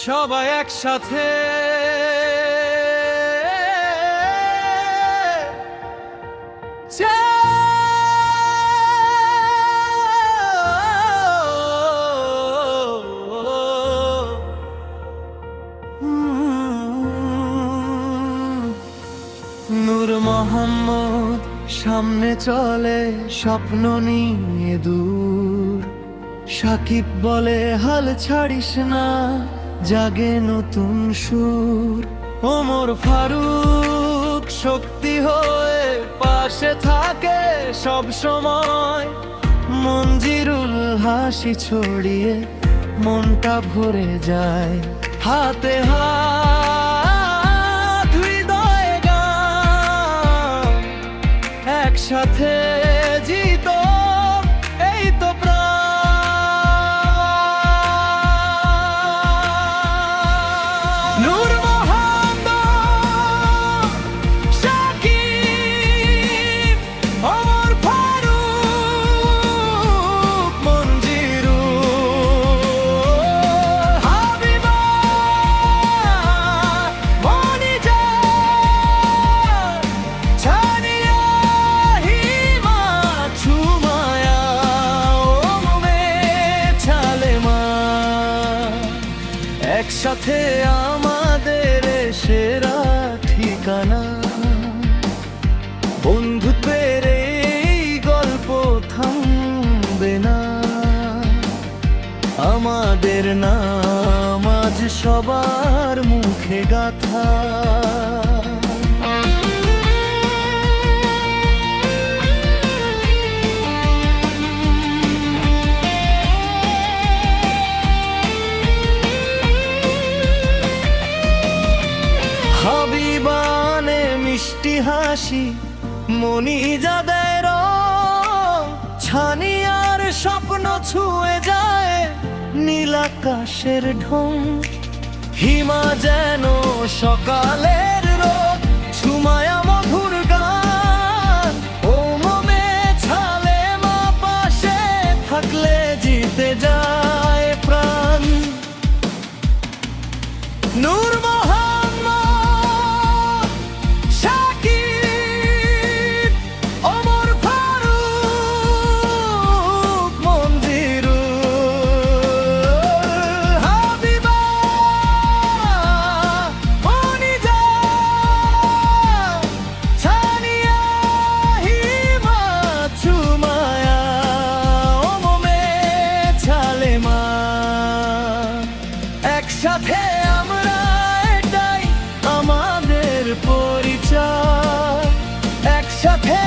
সবাই একসাথে নূর মোহাম্মদ সামনে চলে স্বপ্ন নিয়ে দূর। সাকিব বলে হাল ছাড়িস না, জাগে নতুন সুর। ওমর ফারুক শক্তি হয়ে পাশে থাকে সব সময়। মঞ্জিরুল হাসি ছড়িয়ে মনটা ভরে যায়। হাতে হাত হৃদয়ে গান, একসাথে জিত এই তো প্রাণ। নূর মোহাম্মদ, সাকিব, ওমর ফারুক, মঞ্জিরুল, হাবিবা, মনিজা, ছানিয়া, হিমা, ছুমায়া, ওমে, ছালেমা। একসাথে আমাদের সেরা ঠিকানা। বন্ধুত্বের এই গল্প থামবে না। আমাদের নাম আজ সবার মুখে গাথা। হাবিবানে মিষ্টি হাসি, মনিজা দেয় রং। ছানিয়ার স্বপ্ন ছুঁয়ে যায় নীল আকাশের ঢং। হিমা যেন সকালের রোদ, ছুমায়া মধুর গান। ও মমে ছালেমা পাশে থাকলে জিতে যায় প্রাণ। নূর মোহাম্মদ, সাকিব, ওমর ফারুক, মঞ্জিরুল, হাবিবা, মনিজা, ছানিয়া, হিমা, ছুমায়া, ওমে, ছালেমা। একসাথে আমরা, এটাই আমাদের পরিচয়। একসাথে